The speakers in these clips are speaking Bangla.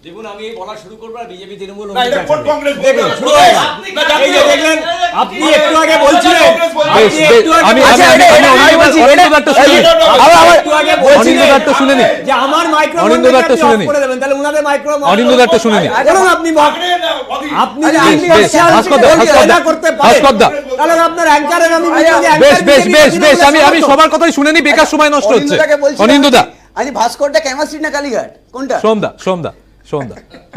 দেখুন আমি বলা শুরু করব আর বিজেপি তৃণমূল আপনি একটু আগে বলছিলেন যে আমার মাইক্রোফোনটা শুনে করে দেবেন, তাহলে উনাদের মাইক্রোফোন অনিন্দুদারটা শুনে নিন। আপনি আপনি করতে পারেন তাহলে আপনার অ্যাঙ্কারের আমি বেশ বেশ বেশ বেশ আমি সবার কথাই শুনে নি, বেকার সময় নষ্ট হচ্ছে। অনিন্দুদা আজ ভাস্করটা ক্যামাস স্ট্রিট না কালীঘাট কোনটা? সোমদা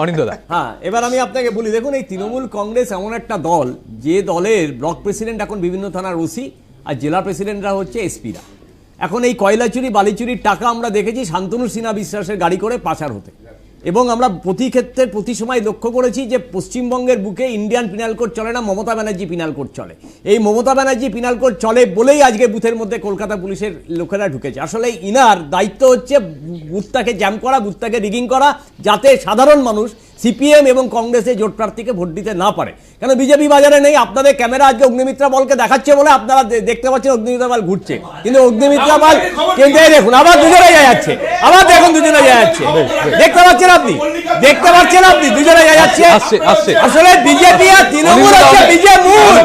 অনিন্দুদা। হ্যাঁ, এবার আমি আপনাকে বলি, দেখুন এই তৃণমূল কংগ্রেস এমন একটা দল যে দলের ব্লক প্রেসিডেন্ট এখন বিভিন্ন থানার ওসি আর জেলা প্রেসিডেন্টরা হচ্ছে এসপিরা। এখন এই কয়লা চুরি বালি চুরির টাকা আমরা দেখেছি শান্তনু সিনহা বিশ্বাসের গাড়ি করে পাচার হতে, এবং আমরা প্রতি ক্ষেত্রে প্রতি সময় লক্ষ্য করেছি যে পশ্চিমবঙ্গের বুকে ইন্ডিয়ান পিনাল কোড চলে না, মমতা ব্যানার্জি পিনাল কোড চলে। এই মমতা ব্যানার্জি পিনাল কোড চলে বলেই আজকে বুথের মধ্যে কলকাতা পুলিশের লোকেরা ঢুকেছে। আসলে ইনার দায়িত্ব হচ্ছে বুথটাকে জ্যাম করা, বুথটাকে রিগিং করা, যাতে সাধারণ মানুষ সিপিএম এবং কংগ্রেসের জোট প্রার্থীকে ভোট দিতে না পারে। কেন বিজেপি বাজারে নেই, আপনাদের ক্যামেরা আজকে অগ্নিমিত্রা বলকে দেখাচ্ছে বলে আপনারা দেখতে পাচ্ছেন অগ্নিমিত্রা বল ঘুরছে, কিন্তু অগ্নিমিত্রা বল কিন্তু দেখুন আবার দুজনে যাচ্ছে, আবার দেখুন দুজনে যাচ্ছে, দেখতে পাচ্ছেন আপনি, দেখতে পাচ্ছেন আপনি দুজনে যাচ্ছে। আসলে বিজেপি আর তৃণমূল হচ্ছে বিজেমূল,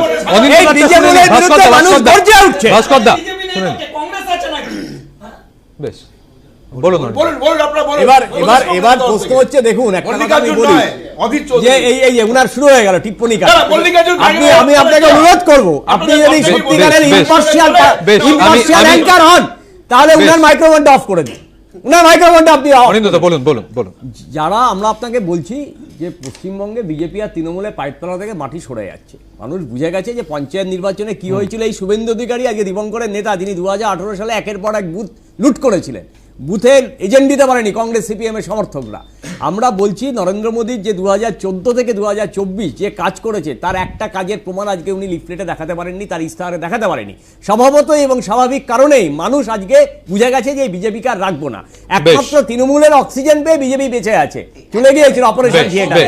এই বিজেমূলের বিরুদ্ধে মানুষ গর্জে উঠছে। ভাস্করদা শুনেন, বেশ বলুন এবার প্রশ্ন হচ্ছে, দেখুন একটা কথা আমি বলি যে এই উনার শুরু হয়ে গেল টিপ্পণী কাজ। আমি আপনাকে অনুরোধ করব, আপনি যদি সত্যিকারের ইম্পার্শিয়াল অ্যাঙ্কার হন তাহলে উনার মাইক্রোফোনটা অফ করে দিন, উনার মাইক্রোফোনটা আপনি বলুন। যারা আমরা আপনাকে বলছি যে পশ্চিমবঙ্গে বিজেপি আর তৃণমূলের পায়ের তলা থেকে মাটি সরে যাচ্ছে। মানুষ বুঝে গেছে যে পঞ্চায়েত নির্বাচনে কি হয়েছিল। এই শুভেন্দু অধিকারী আজকে দীপঙ্করের নেতা, যিনি 2018 সালে একের পর এক বুথ লুট করেছিলেন, বুথের এজেন্ট দিতে পারেনি কংগ্রেস সিপিএম এর সমর্থকরা। আমরা বলছি নরেন্দ্র মোদীর যে 2014 থেকে 2024 যে কাজ করেছে তার একটা কাজের প্রমাণ আজকে উনি লিফলেটে দেখাতে পারেননি, তার ইস্তাহারে দেখাতে পারেনি। স্বভাবতই এবং স্বাভাবিক কারণেই মানুষ আজকে বুঝে গেছে যে বিজেপিকে আর রাখবো না। একমাত্র তৃণমূলের অক্সিজেন পেয়ে বিজেপি বেঁচে আছে, চলে গিয়েছিল অপারেশন থিয়েটারে।